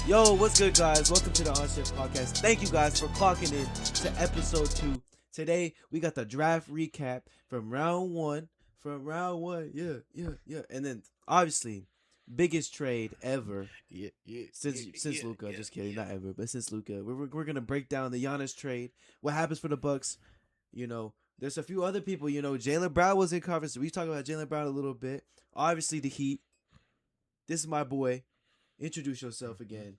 Yo, what's good, guys? Welcome to the On Shift Podcast. Thank you guys for clocking in to episode 2. Today, we got the draft recap from round 1. Yeah. And then, obviously, biggest trade ever since Luka. Just kidding, not ever, but since Luka. We're going to break down the Giannis trade, what happens for the Bucks. You know, there's a few other people. You know, Jaylen Brown was in conference. We talked about Jaylen Brown a little bit. Obviously, the Heat. This is my boy. Introduce yourself again.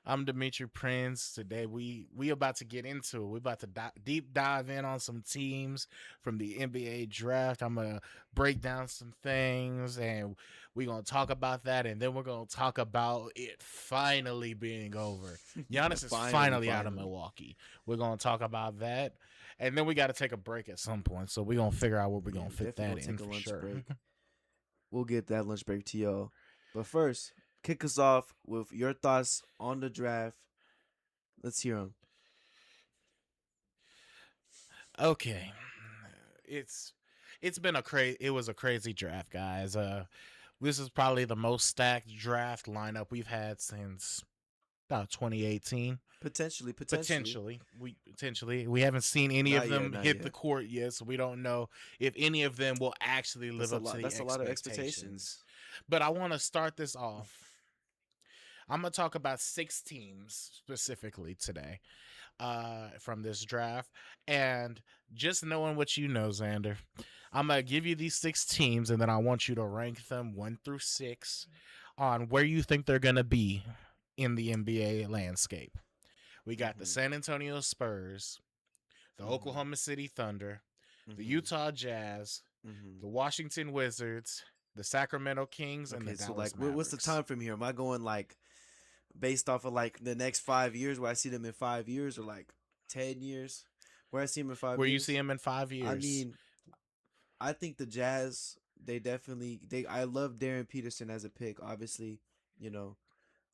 I'm Dimitri Prince. Today we about to get into it. We about to deep dive in on some teams from the NBA draft. I'm gonna break down some things, and we're gonna talk about that, and then we're gonna talk about it finally being over. Giannis is finally out of Milwaukee. We're gonna talk about that, and then we got to take a break at some point. So we're gonna figure out where we're gonna fit that in for sure. Break. We'll get that lunch break to y'all, but first, kick us off with your thoughts on the draft. Let's hear them. Okay, it's been it was a crazy draft, guys. This is probably the most stacked draft lineup we've had since about 2018. Potentially. We haven't seen any of them hit the court yet, so we don't know if any of them will actually live up to the expectations. That's a lot of expectations. But I want to start this off. I'm going to talk about 6 teams specifically today from this draft. And just knowing what you know, Xander, I'm going to give you these 6 teams, and then I want you to rank them 1 through 6 on where you think they're going to be in the NBA landscape. We got the San Antonio Spurs, the Oklahoma City Thunder, the Utah Jazz, the Washington Wizards, the Sacramento Kings, and the Dallas Mavericks. What's the time from here? Am I going like based off of like the next 5 years, where I see them in 5 years, or like 10 years, where I see them in 5 years? Where you see them in 5 years? I mean, I think the Jazz, I love Darren Peterson as a pick. Obviously, you know,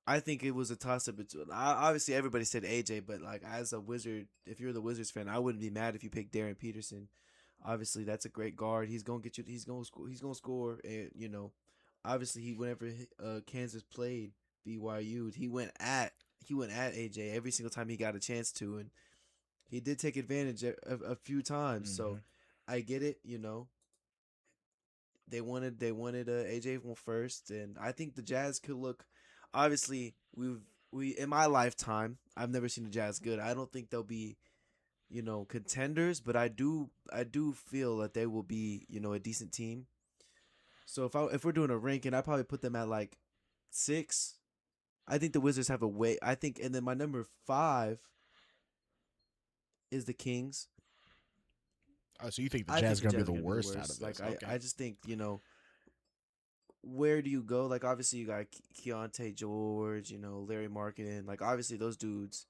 I think it was a toss-up between. Obviously, everybody said AJ, but like as a Wizard, if you're the Wizards fan, I wouldn't be mad if you picked Darren Peterson. Obviously, that's a great guard. He's gonna get you. He's gonna score. And you know, obviously, whenever Kansas played BYU, he went at AJ every single time he got a chance to, and he did take advantage a few times. So I get it. You know, they wanted AJ first, and I think the Jazz could look. Obviously, we in my lifetime, I've never seen the Jazz good. I don't think they'll be, you know, contenders, but I do feel that they will be, you know, a decent team. So if we're doing a ranking, I probably put them at like 6. I think the Wizards have a way. I think, and then my number 5 is the Kings. Oh, so you think the Jazz are gonna be the worst out of this? Like I just think, you know, where do you go? Like, obviously, you got Keontae George, you know, Larry Markkinen. Like, obviously, those dudes,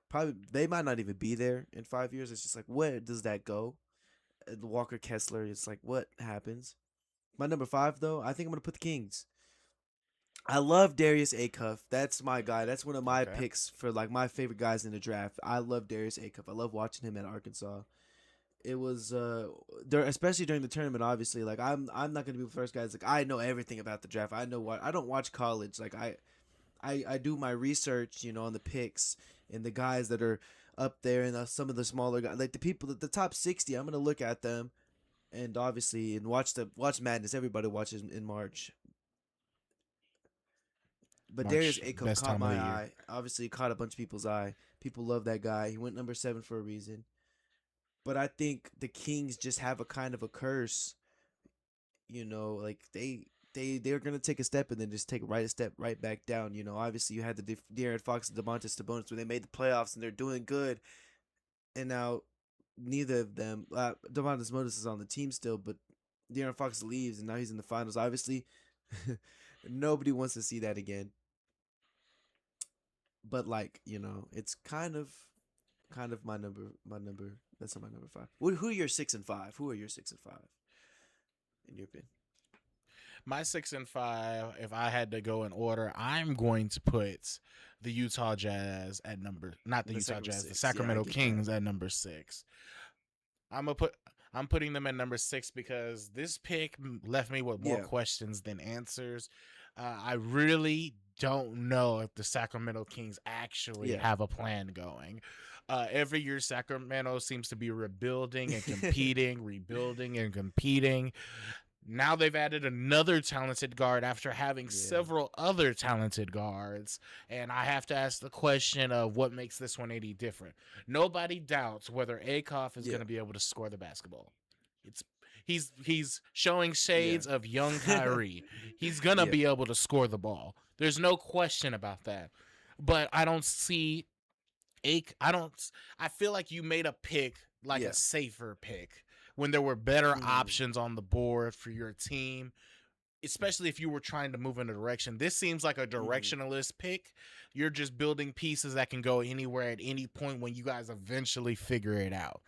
probably, they might not even be there in 5 years. It's just like, where does that go? Walker Kessler, it's like, what happens? My number 5, though, I think I'm going to put the Kings. I love Darius Acuff. That's my guy. That's one of my picks for, like, my favorite guys in the draft. I love Darius Acuff. I love watching him at Arkansas. It was especially during the tournament. Obviously, like I'm not gonna be the first guys. Like, I know everything about the draft. I know what I don't watch college. Like I do my research, you know, on the picks and the guys that are up there, and some of the smaller guys, like the people at the top 60. I'm gonna look at them, and obviously, and watch Madness. Everybody watches in March. But Darius Acuff caught my eye. Obviously, caught a bunch of people's eye. People love that guy. He went number 7 for a reason. But I think the Kings just have a kind of a curse, you know, like they're gonna take a step and then just take a step right back down. You know, obviously you had the De'Aaron Fox and Domantas Sabonis when they made the playoffs and they're doing good, and now neither of them. Domantas Sabonis is on the team still, but De'Aaron Fox leaves and now he's in the finals. Obviously, nobody wants to see that again. But like, you know, it's kind of my number. That's my number 5. Who are your 6 and 5? Who are your 6 and 5? In your opinion, my 6 and 5. If I had to go in order, I'm going to put the Utah Jazz at number. Not the Utah Jazz. The Sacramento Kings at number 6. I'm gonna I'm putting them at number 6 because this pick left me with more questions than answers. I really don't know if the Sacramento Kings actually have a plan going. Every year, Sacramento seems to be rebuilding and competing, rebuilding and competing. Now they've added another talented guard after having several other talented guards. And I have to ask the question of what makes this 180 different. Nobody doubts whether Akoff is going to be able to score the basketball. He's showing shades of young Kyrie. He's going to be able to score the ball. There's no question about that. But I don't see I feel like you made a pick like a safer pick when there were better options on the board for your team, especially if you were trying to move in a direction. This seems like a directionalist pick. You're just building pieces that can go anywhere at any point when you guys eventually figure it out.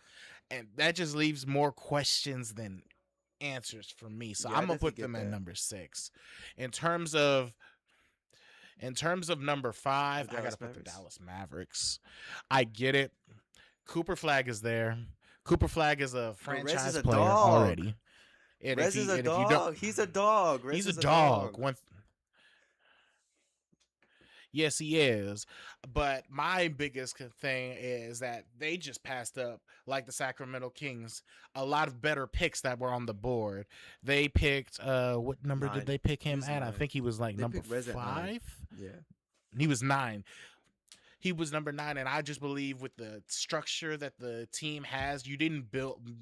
And that just leaves more questions than answers for me. So I'm going to put them at number 6. In terms of number 5, I got to put the Dallas Mavericks. I get it. Cooper Flag is there. Cooper Flag is a franchise player already. And Rez is a dog. He's a dog. He's a dog. Yes, he is. But my biggest thing is that they just passed up, like the Sacramento Kings, a lot of better picks that were on the board. They picked, what number 9. Did they pick him at? 9. I think he was like number 5. Yeah. He was 9. He was number 9, and I just believe with the structure that the team has, you didn't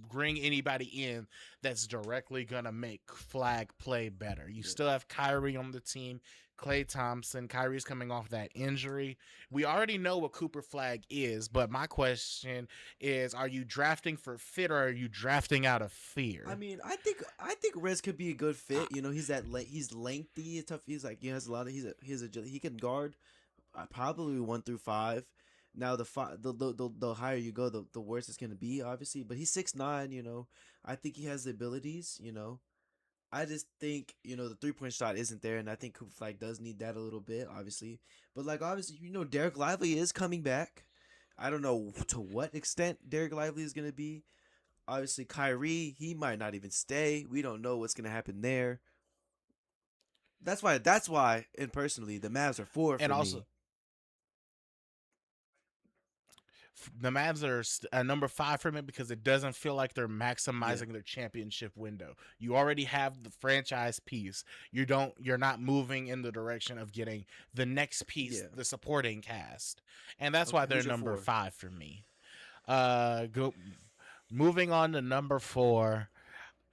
bring anybody in that's directly gonna make Flag play better. You still have Kyrie on the team, Klay Thompson. Kyrie's coming off that injury. We already know what Cooper Flag is, but my question is: are you drafting for fit, or are you drafting out of fear? I mean, I think Rez could be a good fit. You know, he's lengthy, tough. He's like he has a lot of he can guard. Probably 1 through 5. Now the higher you go, the worse it's gonna be, obviously. But he's 6'9", you know. I think he has the abilities, you know. I just think, you know, the 3-point shot isn't there, and I think Cooper Flag does need that a little bit, obviously. But like obviously, you know, Derek Lively is coming back. I don't know to what extent Derek Lively is gonna be. Obviously, Kyrie, he might not even stay. We don't know what's gonna happen there. That's why, and personally, the Mavs are 4 for me. The Mavs are number 5 for me because it doesn't feel like they're maximizing their championship window. You already have the franchise piece. You're not moving in the direction of getting the next piece, the supporting cast, and that's why they're number 5 for me. Moving on to number 4.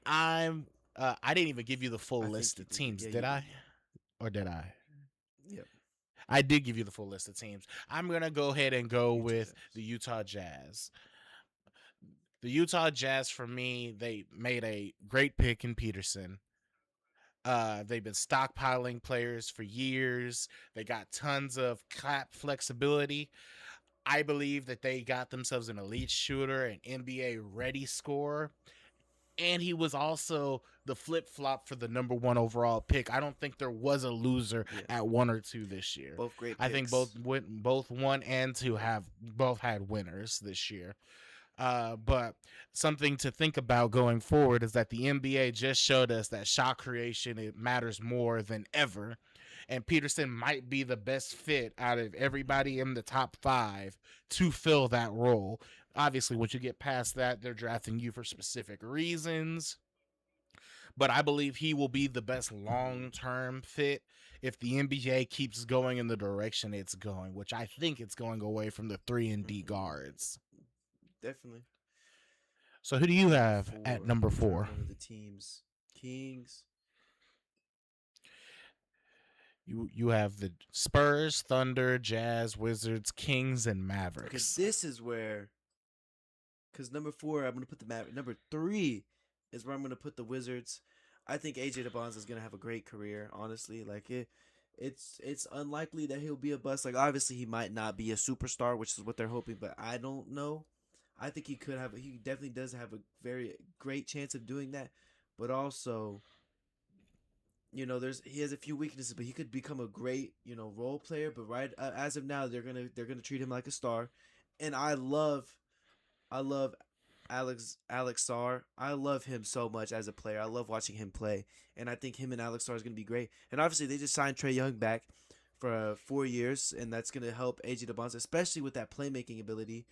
I didn't even give you the full list of teams, did I? Or did I? Yep. I did give you the full list of teams. I'm going to go ahead and go with the Utah Jazz. The Utah Jazz, for me, they made a great pick in Peterson. They've been stockpiling players for years. They got tons of cap flexibility. I believe that they got themselves an elite shooter, an NBA-ready scorer. And he was also the flip-flop for the number 1 overall pick. I don't think there was a loser at 1 or 2 this year. Both great picks. I think both 1 and 2 have both had winners this year. But something to think about going forward is that the NBA just showed us that shot creation, it matters more than ever. And Peterson might be the best fit out of everybody in the top 5 to fill that role. Obviously, once you get past that, they're drafting you for specific reasons. But I believe he will be the best long-term fit if the NBA keeps going in the direction it's going, which I think it's going away from the 3-and-D guards. Definitely. So who do you have at number 4? One of the teams. Kings. You have the Spurs, Thunder, Jazz, Wizards, Kings, and Mavericks. Because this is where... Because number 4, I'm going to put the Mavericks. Number 3 is where I'm going to put the Wizards. I think AJ DeBonza is going to have a great career, honestly. Like, it's unlikely that he'll be a bust. Like, obviously, he might not be a superstar, which is what they're hoping, but I don't know. I think he definitely does have a very great chance of doing that. But also, you know, he has a few weaknesses, but he could become a great, you know, role player. But as of now, they're gonna treat him like a star. And I love Alex Sarr. I love him so much as a player. I love watching him play, and I think him and Alex Sarr is going to be great. And obviously, they just signed Trae Young back for 4 years, and that's going to help AJ DeBonza, especially with that playmaking ability.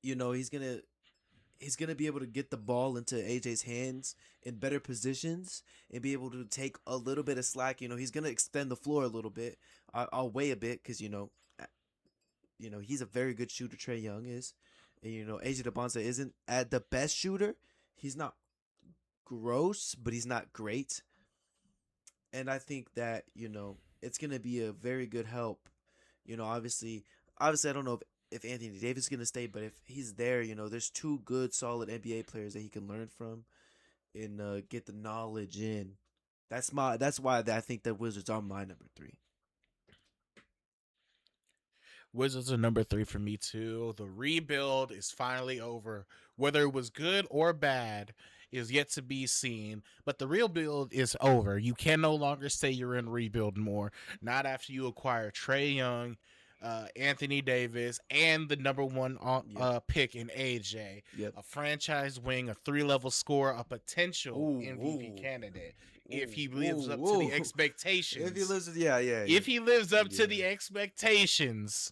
He's gonna be able to get the ball into AJ's hands in better positions and be able to take a little bit of slack. He's gonna extend the floor a little bit. I'll weigh a bit because he's a very good shooter. Trae Young is, and AJ DeBonza isn't at the best shooter. He's not gross, but he's not great. And I think that it's gonna be a very good help. Obviously, I don't know if Anthony Davis is gonna stay, but if he's there, there's two good, solid NBA players that he can learn from and get the knowledge in. That's why I think the Wizards are my number 3. Wizards are number 3 for me too. The rebuild is finally over. Whether it was good or bad is yet to be seen, but the rebuild is over. You can no longer say you're in rebuild more. Not after you acquire Trae Young, Anthony Davis, and the number 1 pick in AJ. Yep. A franchise wing, a 3-level scorer, a potential MVP candidate. If he lives up to the expectations. If he lives, If he lives up to the expectations.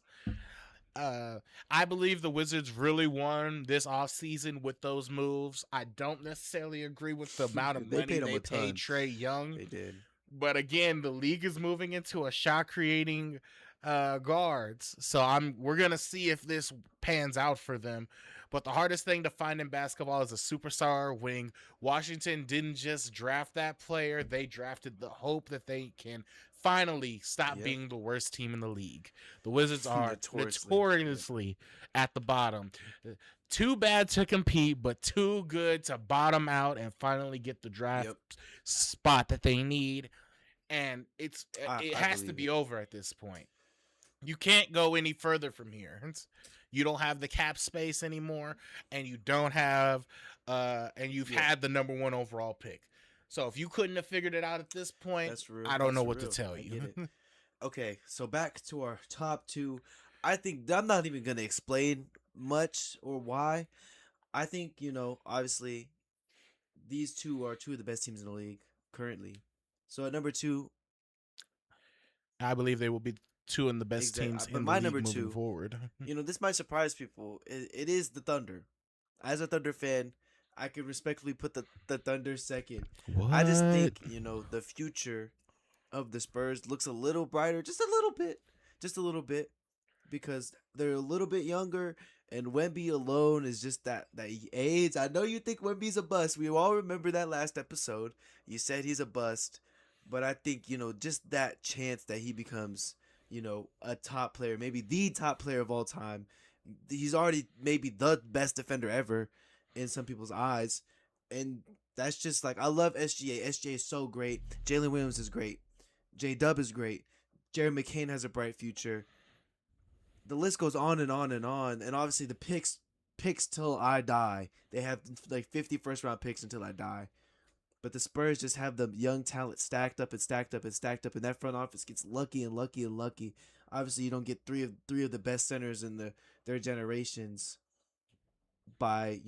I believe the Wizards really won this offseason with those moves. I don't necessarily agree with the amount of money they paid Trae Young. They did. But again, the league is moving into a shot creating guards. So we're gonna see if this pans out for them. But the hardest thing to find in basketball is a superstar wing. Washington didn't just draft that player; they drafted the hope that they can finally stop being the worst team in the league. The Wizards are notoriously at the bottom. Too bad to compete, but too good to bottom out and finally get the draft spot that they need. And it has to be over at this point. You can't go any further from here. You don't have the cap space anymore, and you don't have and you've had the number 1 overall pick. So if you couldn't have figured it out at this point, I don't know what to tell you. Okay, so back to our top 2. I think I'm not even going to explain much or why. I think, obviously, these two are 2 of the best teams in the league currently. So at number 2, I believe they will be 2 of the best teams in the league number 2 moving forward. This might surprise people. It is the Thunder. As a Thunder fan, I could respectfully put the Thunder second. What? I just think, the future of the Spurs looks a little brighter, just a little bit, because they're a little bit younger, and Wemby alone is just that age. I know you think Wemby's a bust. We all remember that last episode. You said he's a bust, but I think, just that chance that he becomes, a top player, maybe the top player of all time. He's already maybe the best defender ever in some people's eyes, and that's just I love SGA. SGA is so great. Jalen Williams is great. J-Dub is great. Jared McCain has a bright future. The list goes on and on and on, and obviously the picks till I die. They have 50 first-round picks until I die. But the Spurs just have the young talent stacked up and stacked up and stacked up, and that front office gets lucky and lucky and lucky. Obviously, you don't get three of the best centers in their generations by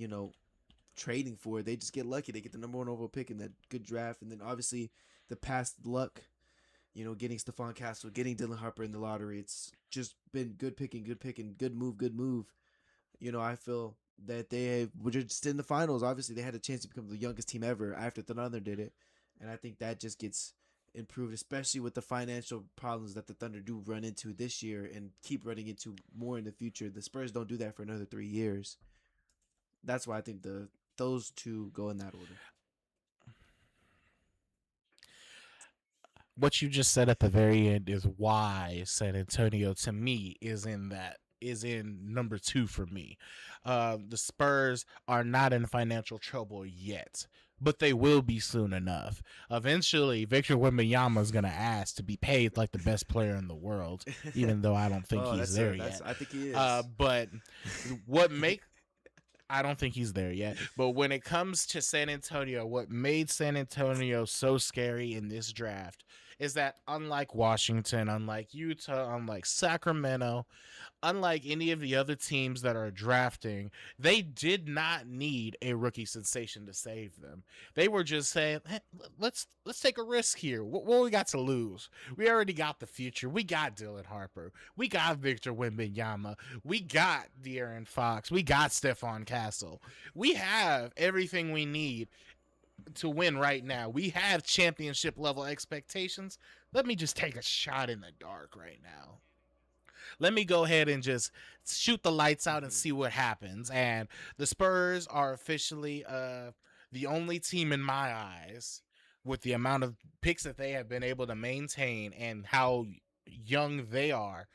trading for it. They just get lucky. They get the number 1 overall pick in that good draft, and then obviously the past luck, getting Stephon Castle, getting Dylan Harper in the lottery. It's just been good picking, good move. I feel that they were just in the finals. Obviously, they had a chance to become the youngest team ever after the Thunder did it, and I think that just gets improved, especially with the financial problems that the Thunder do run into this year and keep running into more in the future. The Spurs don't do that for another 3 years. That's why I think those 2 go in that order. What you just said at the very end is why San Antonio, to me, is in number 2 for me. The Spurs are not in financial trouble yet, but they will be soon enough. Eventually, Victor Wembanyama is going to ask to be paid like the best player in the world, even though I don't think he's there yet. I think he is. But I don't think he's there yet. But when it comes to San Antonio, what made San Antonio so scary in this draft is that unlike Washington, unlike Utah, unlike Sacramento, unlike any of the other teams that are drafting, they did not need a rookie sensation to save them. They were just saying, hey, let's take a risk here. What we got to lose? We already got the future. We got Dylan Harper. We got Victor Wembanyama. We got De'Aaron Fox. We got Stephon Castle. We have everything we need to win right now. We have championship level expectations. Let me just take a shot in the dark right now. Let me go ahead and just shoot the lights out and see what happens. And the Spurs are officially the only team in my eyes, with the amount of picks that they have been able to maintain and how young they are.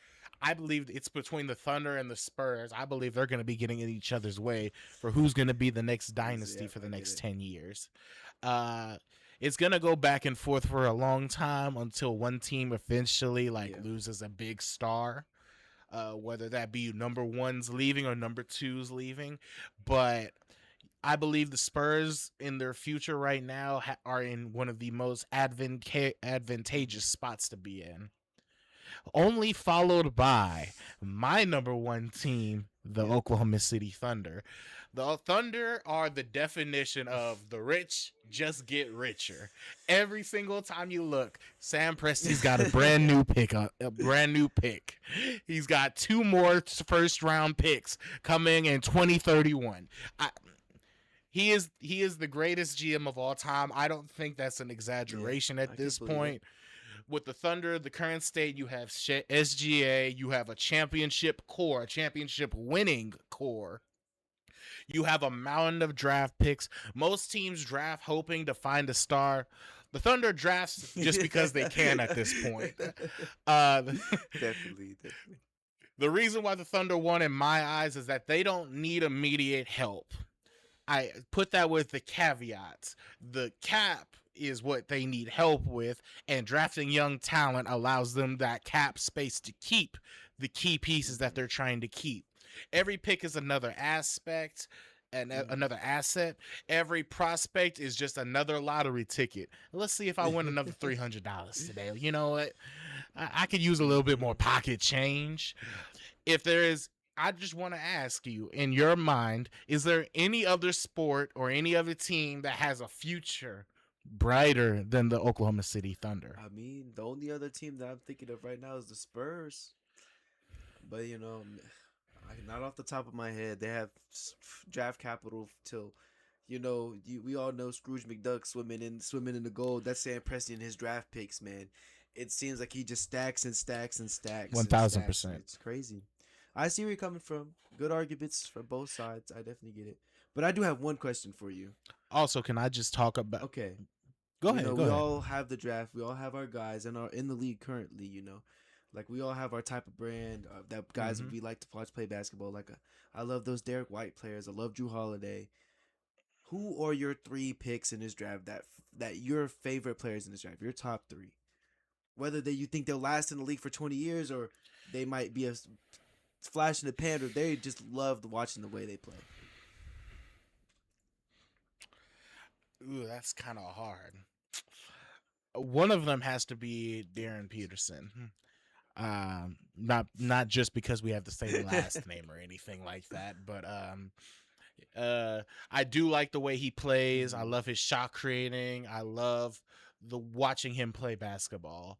I believe it's between the Thunder and the Spurs. I believe they're going to be getting in each other's way for who's going to be the next dynasty for the next 10 years. It's going to go back and forth for a long time until one team eventually loses a big star. Whether that be number one's leaving or number two's leaving. But I believe the Spurs in their future right now are in one of the most advantageous spots to be in. Only followed by my number one team, the Oklahoma City Thunder. The Thunder are the definition of the rich just get richer. Every single time you look, Sam Presti's got a brand new pick. He's got 2 more first round picks coming in 2031. He is the greatest GM of all time. I don't think that's an exaggeration at this point. With the Thunder, the current state, you have SGA, you have a championship core, a championship winning core. You have a mountain of draft picks. Most teams draft hoping to find a star. The Thunder drafts just because they can at this point. Definitely. The reason why the Thunder won in my eyes is that they don't need immediate help. I put that with the caveats. The cap is what they need help with, and drafting young talent allows them that cap space to keep the key pieces that they're trying to keep. Every pick is another aspect and another asset. Every prospect is just another lottery ticket. Let's see if I win another $300 today. You know what? I could use a little bit more pocket change. If there is, I just want to ask you, in your mind, is there any other sport or any other team that has a future brighter than the Oklahoma City Thunder? I mean, the only other team that I'm thinking of right now is the Spurs. But, not off the top of my head. They have draft capital till, we all know Scrooge McDuck swimming in the gold. That's Sam Presti and his draft picks, man. It seems like he just stacks and stacks and stacks. 1,000%. It's crazy. I see where you're coming from. Good arguments for both sides. I definitely get it. But I do have one question for you. Also, can I just talk about... Okay. Go ahead. We all have the draft. We all have our guys and are in the league currently, Like, we all have our type of brand that guys we like to watch play basketball. Like, I love those Derek White players. I love Drew Holiday. Who are your 3 picks in this draft that your favorite players in this draft? Your top 3. Whether you think they'll last in the league for 20 years or they might be a flash in the pan, or they just loved watching the way they play. Ooh, that's kind of hard. One of them has to be Darren Peterson. Not just because we have the same last name or anything like that, but I do like the way he plays. I love his shot creating. I love watching him play basketball.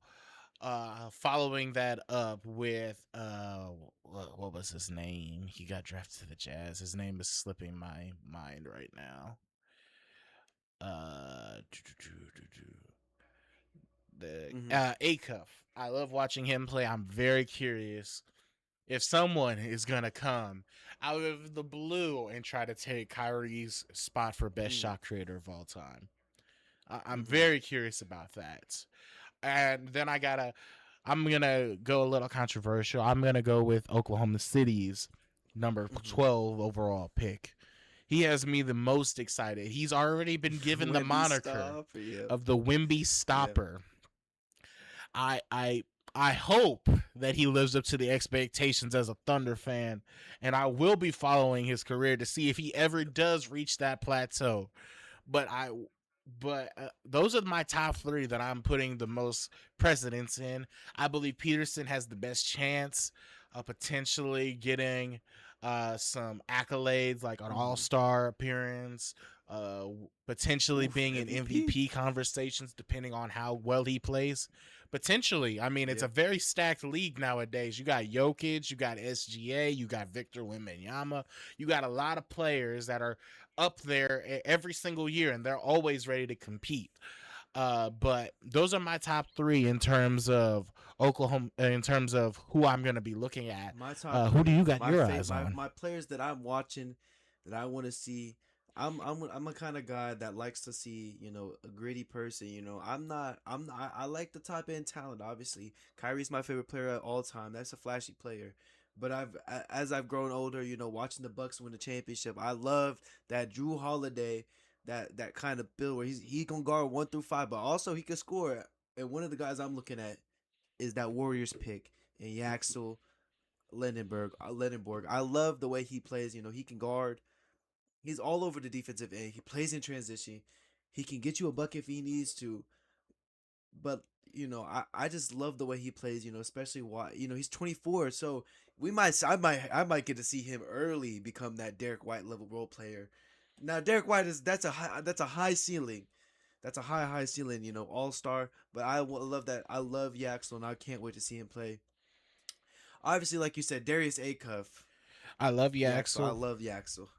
Following that up with what was his name? He got drafted to the Jazz. His name is slipping my mind right now. Acuff. I love watching him play. I'm very curious if someone is gonna come out of the blue and try to take Kyrie's spot for best shot creator of all time. I'm very curious about that. And then I'm gonna go a little controversial. I'm gonna go with Oklahoma City's number 12 overall pick. He has me the most excited. He's already been given the moniker of the Wemby Stopper. I hope that he lives up to the expectations as a Thunder fan, and I will be following his career to see if he ever does reach that plateau. But But those are my top three that I'm putting the most precedence in. I believe Peterson has the best chance of potentially getting some accolades like an all-star appearance, potentially being in MVP conversations depending on how well he plays. Potentially. I mean, it's a very stacked league nowadays. You got Jokic, you got SGA, you got Victor Wembanyama. You got a lot of players that are up there every single year, and they're always ready to compete. But those are my top three in terms of Oklahoma, in terms of who I'm going to be looking at. My top Who do three, you got your eyes on? my players that I'm watching, that I want to see. I'm a kind of guy that likes to see, you know, a gritty person. You know, I like the top end talent. Obviously, Kyrie's my favorite player of all time. That's a flashy player. But as I've grown older, you know, watching the Bucks win the championship, I love that Drew Holiday, that kind of build where he can guard 1 through 5, but also he can score. And one of the guys I'm looking at is that Warriors pick and Yaxel Lendenberg. I love the way he plays. You know, he can guard. He's all over the defensive end. He plays in transition. He can get you a bucket if he needs to. But you know, I just love the way he plays. You know, especially why he's 24, so I might get to see him early become that Derek White level role player. Now Derek White that's a high ceiling. That's a high ceiling. You know, all star. But I love that. I love Yaxel, and I can't wait to see him play. Obviously, like you said, Darius Acuff. I love Yaxel. I love Yaxel.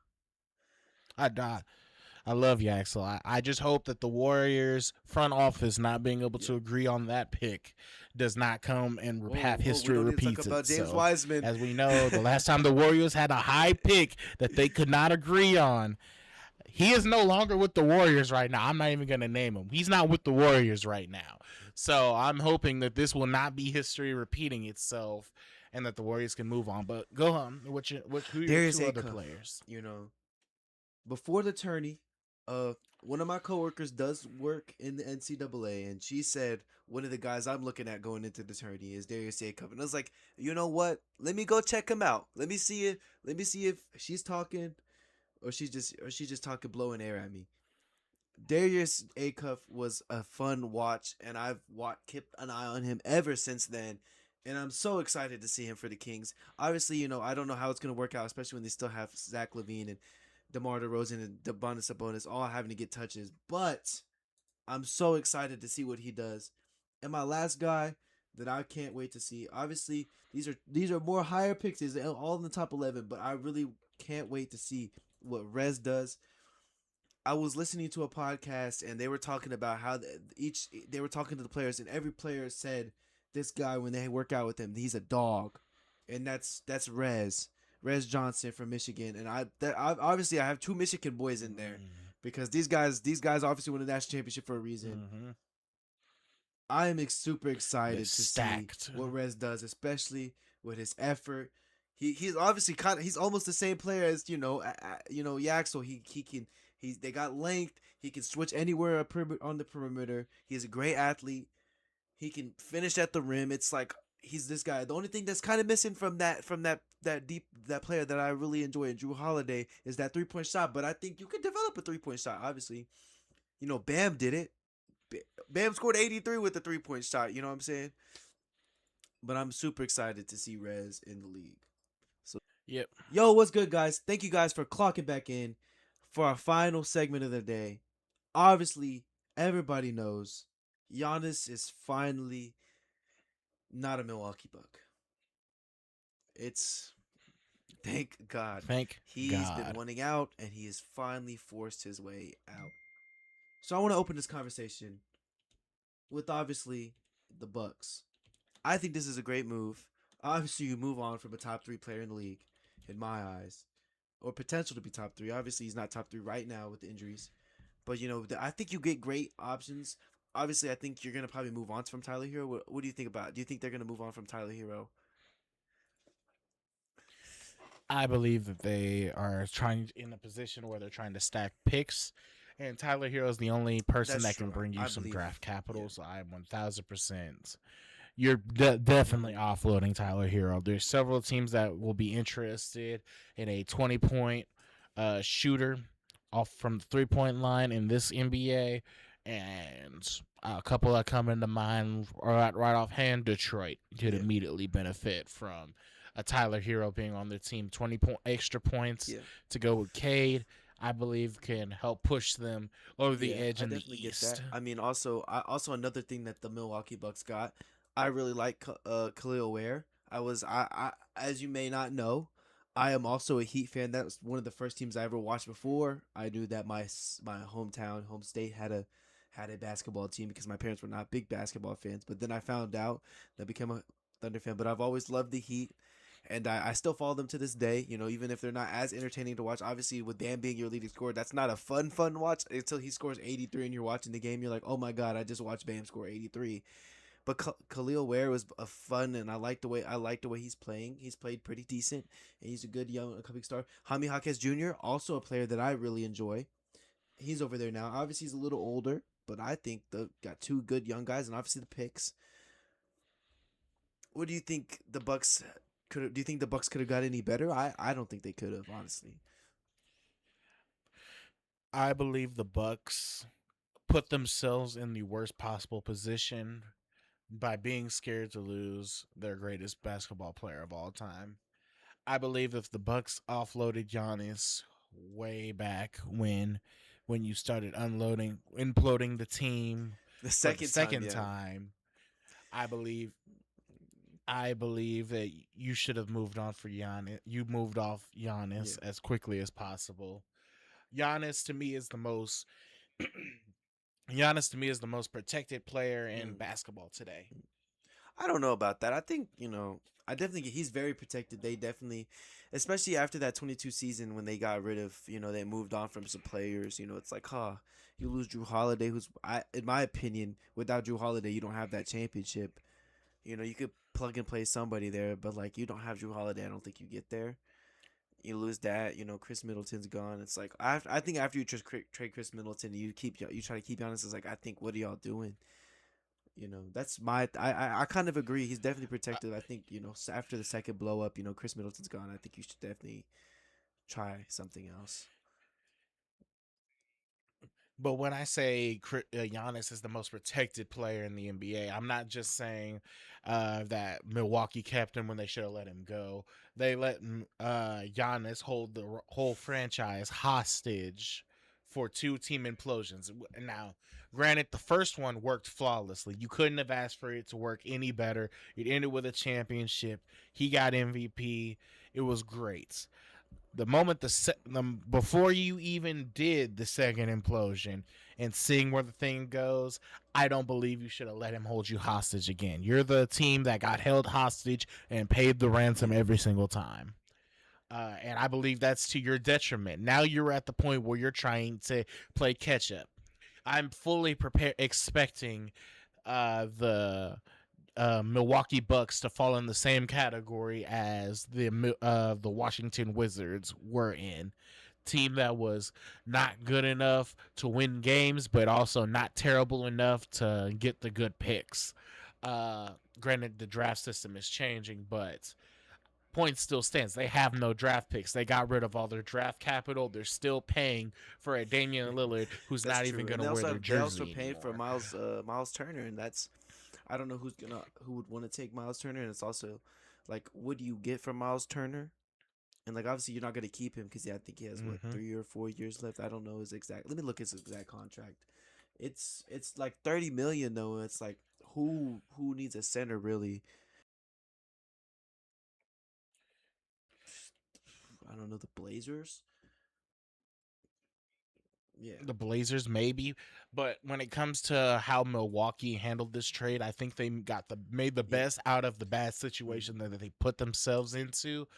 I love Yaxel. I just hope that the Warriors front office not being able to agree on that pick does not come and have history repeats itself. James Wiseman. As we know, the last time the Warriors had a high pick that they could not agree on, he is no longer with the Warriors right now. I'm not even going to name him. He's not with the Warriors right now. So I'm hoping that this will not be history repeating itself and that the Warriors can move on. But go on. Who are your two other players? You know, before the tourney, one of my coworkers does work in the NCAA, and she said one of the guys I'm looking at going into the tourney is Darius Acuff, and I was like, you know what? Let me go check him out. Let me see if she's talking, or she's just talking blowing air at me. Darius Acuff was a fun watch, and I've kept an eye on him ever since then. And I'm so excited to see him for the Kings. Obviously, you know, I don't know how it's going to work out, especially when they still have Zach LaVine and DeMar DeRozan and Domantas Sabonis all having to get touches. But I'm so excited to see what he does. And my last guy that I can't wait to see. Obviously, these are more higher picks, all in the top 11. But I really can't wait to see what Rez does. I was listening to a podcast and they were talking about how they were talking to the players, and every player said this guy when they work out with him, he's a dog, and that's Rez Johnson from Michigan. And I obviously I have two Michigan boys in there because these guys obviously won the national championship for a reason. I am super excited to see what Rez does, especially with his effort. He's obviously he's almost the same player as Yaxel. They got length. He can switch anywhere on the perimeter. He's a great athlete. He can finish at the rim. It's like he's this guy. The only thing that's kind of missing from that player that I really enjoy, Drew Holiday, is that 3-point shot. But I think you can develop a 3-point shot. Obviously, you know, Bam did it. Bam scored 83 with a 3-point shot. You know what I'm saying? But I'm super excited to see Rez in the league. So, yep. Yo, what's good, guys? Thank you guys for clocking back in for our final segment of the day. Obviously, everybody knows Giannis is finally not a Milwaukee Buck. Thank God. He's been wanting out, and he has finally forced his way out. So I want to open this conversation with obviously the Bucks. I think this is a great move. Obviously, you move on from a top 3 player in the league, in my eyes, or potential to be top 3. Obviously, he's not top 3 right now with the injuries, but you know, I think you get great options. Obviously, I think you're gonna probably move on from Tyler Hero. What do you think about it? Do you think they're gonna move on from Tyler Hero? I believe that they are in a position where they're trying to stack picks, and Tyler Hero is the only person that can bring you some draft capital. Yeah. So I'm 1,000%. You're definitely offloading Tyler Hero. There's several teams that will be interested in a 20-point shooter off from the 3-point line in this NBA, and a couple that come into mind right offhand. Detroit could immediately benefit from a Tyler Hero being on their team. 20 extra points to go with Cade, I believe, can help push them over the edge in the East. Get that. I mean, also another thing that the Milwaukee Bucks got, I really like Khalil Ware. As you may not know, I am also a Heat fan. That was one of the first teams I ever watched before I knew that my home state had a basketball team, because my parents were not big basketball fans. But then I found out that I became a Thunder fan. But I've always loved the Heat, and I still follow them to this day. You know, even if they're not as entertaining to watch. Obviously, with Bam being your leading scorer, that's not a fun watch until he scores 83 and you're watching the game. You're like, oh my god, I just watched Bam score 83. But Khalil Ware was a fun, and I like the way he's playing. He's played pretty decent, and he's a good young upcoming star. Jaime Jaquez Jr., also a player that I really enjoy. He's over there now. Obviously, he's a little older, but I think they got two good young guys, and obviously the picks. What do you think the Bucks could? Do you think the Bucks could have got any better? I don't think they could have, honestly. I believe the Bucks put themselves in the worst possible position by being scared to lose their greatest basketball player of all time. I believe if the Bucks offloaded Giannis way back when you started imploding the team the second time, I believe that you should have moved on for Giannis. You moved off Giannis as quickly as possible. Giannis to me is the most protected player in basketball today. I don't know about that. I think, I definitely he's very protected. They definitely, especially after that 22 season when they got rid of, they moved on from some players. It's like, you lose Drew Holiday, in my opinion, without Drew Holiday, you don't have that championship. You could plug and play somebody there, but like you don't have Drew Holiday, I don't think you get there. You lose that, Chris Middleton's gone. It's like I think after you just trade Chris Middleton, you try to keep Giannis. It's like, I think, what are y'all doing? That's I kind of agree. He's definitely protected. I think, after the second blow up, Chris Middleton's gone. I think you should definitely try something else. But when I say Giannis is the most protected player in the NBA, I'm not just saying that Milwaukee kept him when they should have let him go. They let Giannis hold the whole franchise hostage for 2 team implosions. Now, granted, the first one worked flawlessly. You couldn't have asked for it to work any better. It ended with a championship. He got MVP. It was great. The moment before you even did the second implosion and seeing where the thing goes, I don't believe you should have let him hold you hostage again. You're the team that got held hostage and paid the ransom every single time. And I believe that's to your detriment. Now you're at the point where you're trying to play catch up. I'm fully expecting the Milwaukee Bucks to fall in the same category as the Washington Wizards were in. Team that was not good enough to win games, but also not terrible enough to get the good picks. Granted, the draft system is changing, but point still stands. They have no draft picks. They got rid of all their draft capital. They're still paying for a Damian Lillard who's not even going to wear their jersey. They also paid for Miles Turner, and that's, I don't know who would want to take Miles Turner, and it's also like, what do you get from Miles Turner? And like, obviously you're not going to keep him because I think he has 3 or 4 years left. I don't know his exact. Let me look at his exact contract. It's like $30 million though. It's like, who needs a center really? I don't know, the Blazers. Yeah. The Blazers maybe, but when it comes to how Milwaukee handled this trade, I think they made the best out of the bad situation that they put themselves into.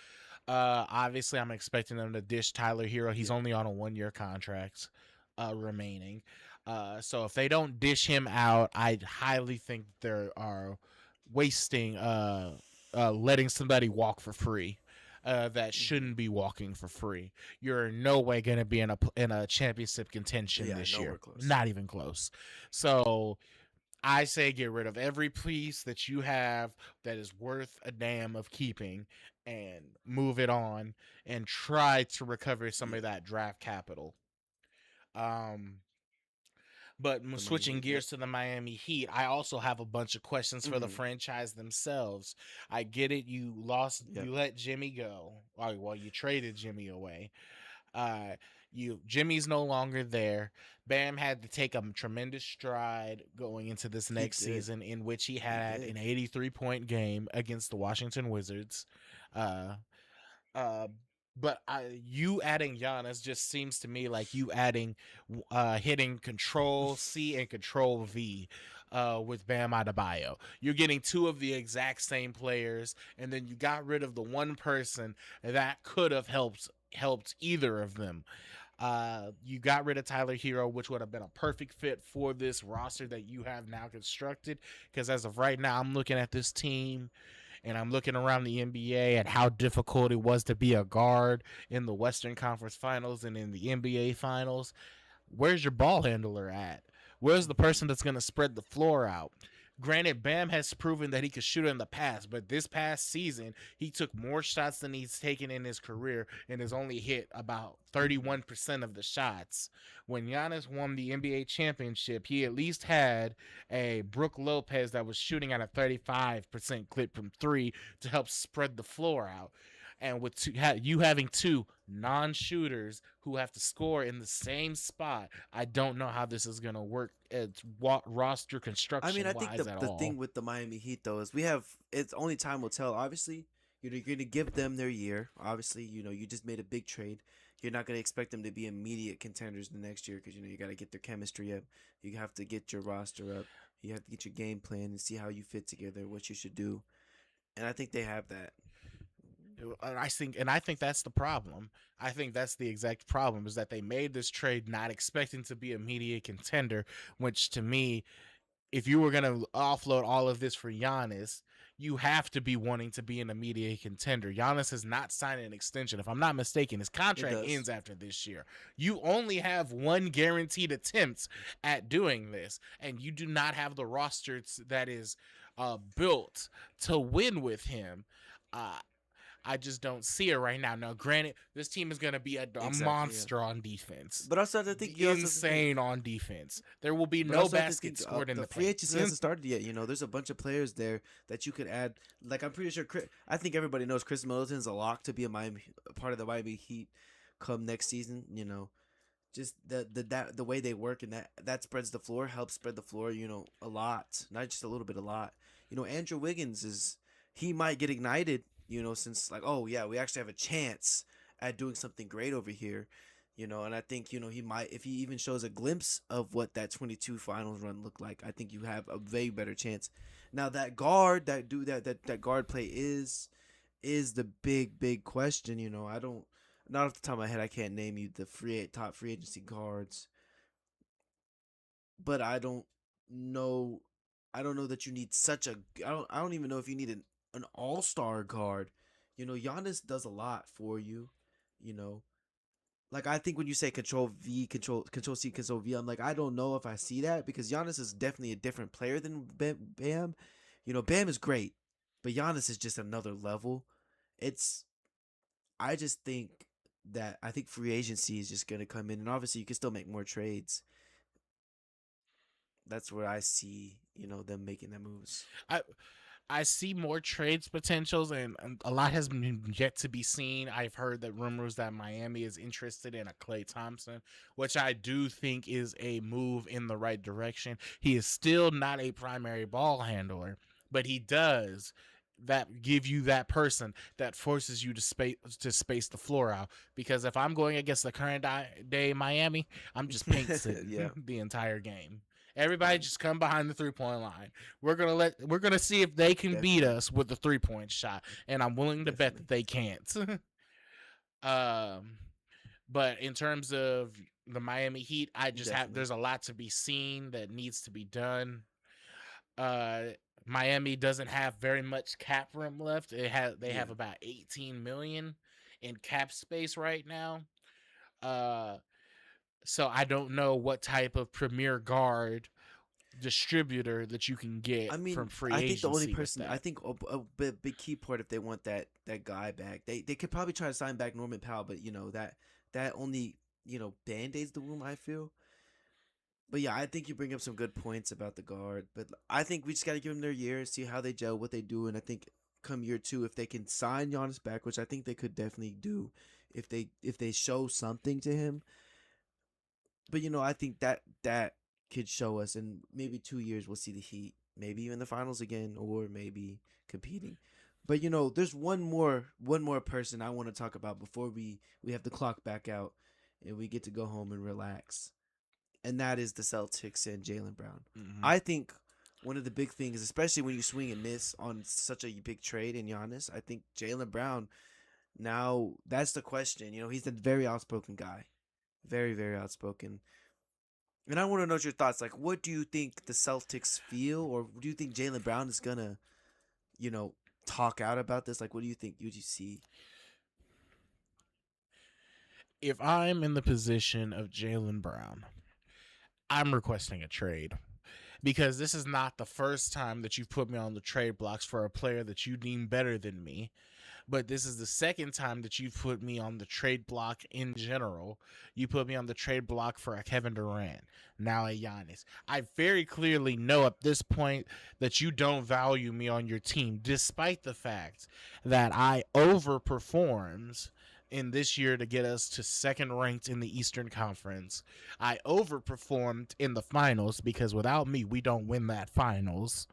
Obviously, I'm expecting them to dish Tyler Hero. He's only on a 1-year contract remaining. So if they don't dish him out, I highly think they are wasting letting somebody walk for free. That shouldn't be walking for free. You're in no way going to be in a championship contention this year. Not even close. So I say get rid of every piece that you have that is worth a damn of keeping and move it on and try to recover some of that draft capital. Um, but The Miami switching Heat. Yep. gears to the Miami Heat, I also have a bunch of questions for the franchise themselves. I get it. Yep. You let Jimmy go. Well, you traded Jimmy away. Uh, Jimmy's no longer there. Bam had to take a tremendous stride going into this He next did. season, in which he He had did. an 83-point game against the Washington Wizards. Uh, uh, but you adding Giannis just seems to me like you adding hitting Control C and Control V with Bam Adebayo. You're getting two of the exact same players, and then you got rid of the one person that could have helped either of them. You got rid of Tyler Hero, which would have been a perfect fit for this roster that you have now constructed. Because as of right now, I'm looking at this team and I'm looking around the NBA at how difficult it was to be a guard in the Western Conference Finals and in the NBA Finals. Where's your ball handler at? Where's the person that's going to spread the floor out? Granted, Bam has proven that he could shoot in the past, but this past season, he took more shots than he's taken in his career and has only hit about 31% of the shots. When Giannis won the NBA championship, he at least had a Brook Lopez that was shooting at a 35% clip from three to help spread the floor out. And with you having two non-shooters who have to score in the same spot, I don't know how this is going to work. It's roster I mean, construction I think wise at the thing all. with the Miami Heat though is it's only time will tell. Obviously, you're gonna give them their year. Obviously, you just made a big trade. You're not gonna expect them to be immediate contenders the next year because you got to get their chemistry up. You have to get your roster up. You have to get your game plan and see how you fit together, what you should do. And I think they have that. I think that's the problem. I think that's the exact problem is that they made this trade not expecting to be a media contender, which to me, if you were going to offload all of this for Giannis, you have to be wanting to be an immediate contender. Giannis has not signed an extension. If I'm not mistaken, his It contract does. ends after this year. You only have one guaranteed attempt at doing this, and you do not have the roster that is built to win with him. Uh, I just don't see it right now. Now, granted, this team is going to be a Exactly. Yeah. monster on defense. But also, I think Insane on defense. There will be But no also, I have to think baskets scored in the the free paint. agency hasn't started yet. There's a bunch of players there that you could add. Like I'm pretty sure. I think everybody knows Chris Middleton's a lock to be a part of the Miami Heat come next season. Just the way they work and that spreads the floor, helps spread the floor. A lot, not just a little bit, a lot. Andrew Wiggins he might get ignited. Since like, oh yeah, we actually have a chance at doing something great over here. And I think he might, if he even shows a glimpse of what that 22 finals run looked like. I think you have a way better chance. Now that guard that guard play is the big question. I don't, not off the top of my head, I can't name you the top free agency guards, but know I don't know that you need such a I don't even know if you need an all-star guard. Giannis does a lot for you, you know. Like I think when you say control V, control C, control V, I'm like I don't know if I see that because Giannis is definitely a different player than Bam. Bam is great, but Giannis is just another level. It's I just think that I think free agency is just gonna come in, and obviously you can still make more trades. That's where I see them making their moves. I see more trades potentials, and a lot has been yet to be seen. I've heard that rumors that Miami is interested in a Klay Thompson, which I do think is a move in the right direction. He is still not a primary ball handler, but he does that give you that person that forces you to space the floor out. Because if I'm going against the current day Miami, I'm just paint sitting Yeah, the entire game. Everybody just come behind the 3-point line. We're gonna see if they can beat us with the 3-point shot, and I'm willing to bet that they can't. um, but in terms of the Miami Heat, I just have there's a lot to be seen that needs to be done. Miami doesn't have very much cap room left. They have about 18 million in cap space right now. So I don't know what type of premier guard distributor that you can get from free agency. I think the only person, I think a big key part if they want that guy back, they could probably try to sign back Norman Powell, but that only band-aids the wound, I feel. But yeah, I think you bring up some good points about the guard. But I think we just got to give them their year, see how they gel, what they do. And I think come year 2, if they can sign Giannis back, which I think they could definitely do if they show something to him. But I think that could show us in maybe 2 years we'll see the Heat, maybe even the finals again, or maybe competing. But there's one more person I want to talk about before we have the clock back out and we get to go home and relax. And that is the Celtics and Jaylen Brown. Mm-hmm. I think one of the big things, especially when you swing and miss on such a big trade in Giannis, I think Jaylen Brown, now that's the question. He's a very outspoken guy. Very, very outspoken. And I want to know your thoughts. Like, what do you think the Celtics feel, or do you think Jaylen Brown is gonna, talk out about this? Like, what do you think? Would you see? If I'm in the position of Jaylen Brown, I'm requesting a trade, because this is not the first time that you've put me on the trade blocks for a player that you deem better than me. But this is the second time that you've put me on the trade block in general. You put me on the trade block for a Kevin Durant, now a Giannis. I very clearly know at this point that you don't value me on your team, despite the fact that I overperformed in this year to get us to second ranked in the Eastern Conference. I overperformed in the finals, because without me, we don't win that finals.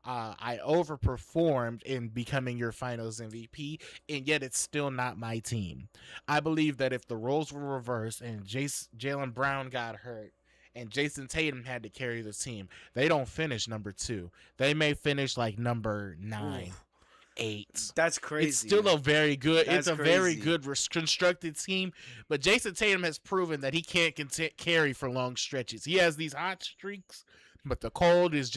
I overperformed in becoming your finals MVP, and yet it's still not my team. I believe that if the roles were reversed and Jaylen Brown got hurt and Jason Tatum had to carry the team, they don't finish number 2. They may finish like number 9. Ooh, 8. that's crazy. It's still a very good. That's it's a crazy. very good constructed team, but Jason Tatum has proven that he can't carry for long stretches. He has these hot streaks, but the cold is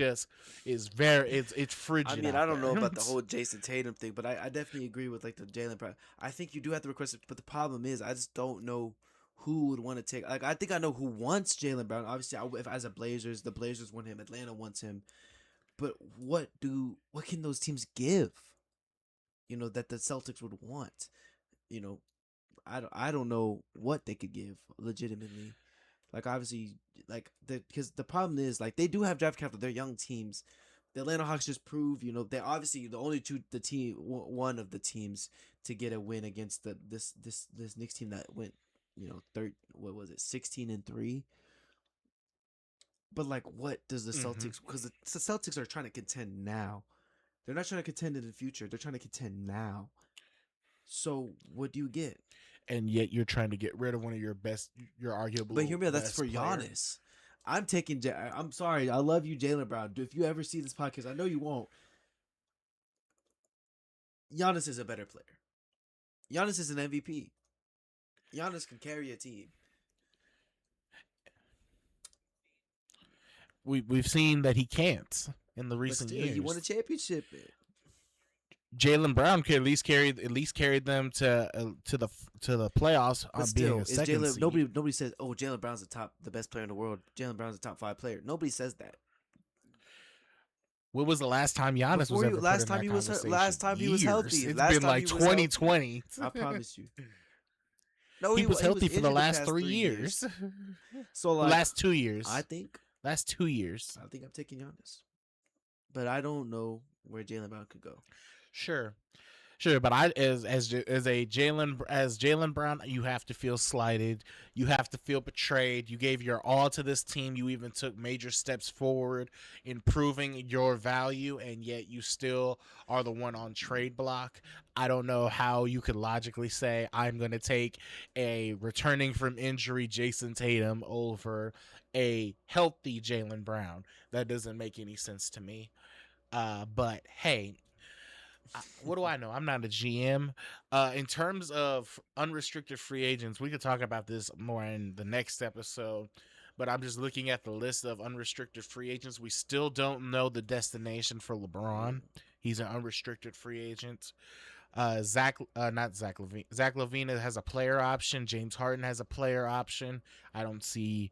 very it's frigid. I mean, I don't know about the whole Jason Tatum thing, but I definitely agree with like the Jaylen Brown. I think you do have to request it, but the problem is I just don't know who would want to take. Like, I think I know who wants Jaylen Brown. Obviously, if as a Blazers, the Blazers want him. Atlanta wants him. But what can those teams give? That the Celtics would want. I don't know what they could give legitimately. Like, obviously, like because the problem is, like, they do have draft capital. They're young teams. The Atlanta Hawks just prove, they're obviously the only one of the teams to get a win against this Knicks team that went, what was it, 16-3. But like, what does the Celtics? Because the Celtics are trying to contend now. They're not trying to contend in the future. They're trying to contend now. So what do you get? And yet you're trying to get rid of one of your best, your arguable. But hear me out. That's for Giannis. I'm taking. I'm sorry. I love you, Jaylen Brown. If you ever see this podcast, I know you won't. Giannis is a better player. Giannis is an MVP. Giannis can carry a team. We've seen that he can't in the recent years. He won a championship. Jaylen Brown could at least carried them to the playoffs on being a second seed. Nobody says, "Oh, Jaylen Brown's the best player in the world. Jaylen Brown's a top 5 player." Nobody says that. When was the last time Giannis was ever last time he was healthy? It's been like 2020. I promise you. No, he was healthy for the last 3 years. So like, last 2 years. I think last 2 years. I think I'm taking Giannis, but I don't know where Jaylen Brown could go. Sure, but as Jaylen Brown, you have to feel slighted. You have to feel betrayed. You gave your all to this team. You even took major steps forward in proving your value, and yet you still are the one on trade block. I don't know how you could logically say I'm going to take a returning from injury Jason Tatum over a healthy Jaylen Brown. That doesn't make any sense to me. But hey, what do I know? I'm not a GM. In terms of unrestricted free agents, we could talk about this more in the next episode. But I'm just looking at the list of unrestricted free agents. We still don't know the destination for LeBron. He's an unrestricted free agent. Zach LaVine has a player option. James Harden has a player option. I don't see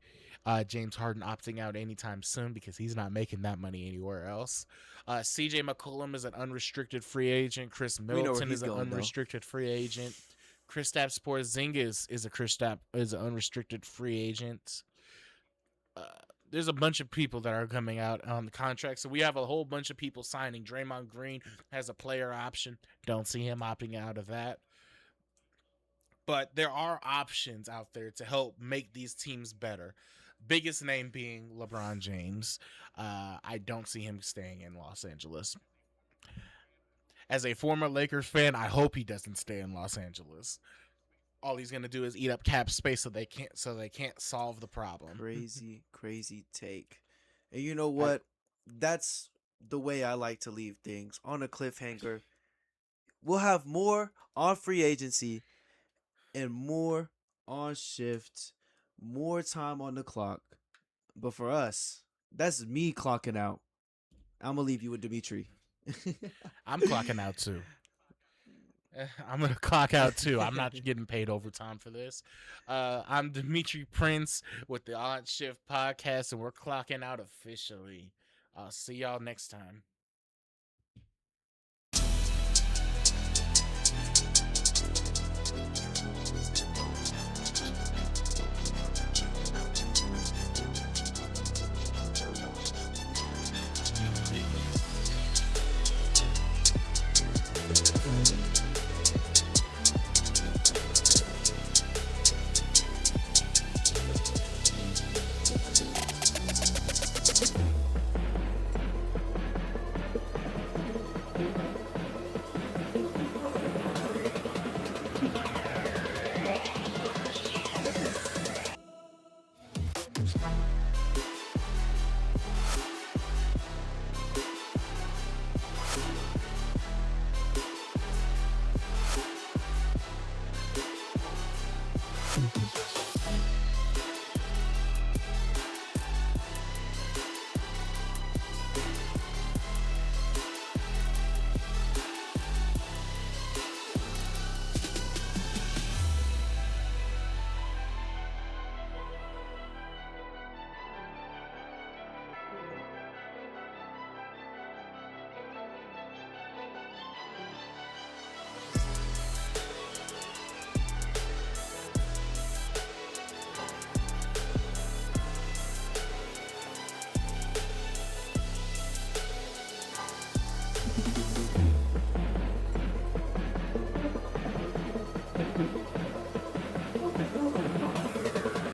James Harden opting out anytime soon because he's not making that money anywhere else. CJ McCollum is an unrestricted free agent. Chris Middleton is an unrestricted free agent. Kristaps Porzingis is an unrestricted free agent. There's a bunch of people that are coming out on the contract. So we have a whole bunch of people signing. Draymond Green has a player option. Don't see him opting out of that. But there are options out there to help make these teams better. Biggest name being LeBron James. I don't see him staying in Los Angeles. As a former Lakers fan, I hope he doesn't stay in Los Angeles. All he's gonna do is eat up cap space so they can't solve the problem. Crazy take. And you know what? That's the way I like to leave things, on a cliffhanger. We'll have more on free agency and more on shift, more time on the clock. But for us, that's me clocking out. I'm gonna leave you with Dimitri. I'm clocking out too. I'm gonna clock out too. I'm not getting paid overtime for this. I'm Dimitri Prince with the Odd Shift Podcast, and we're clocking out officially. I'll see y'all next time.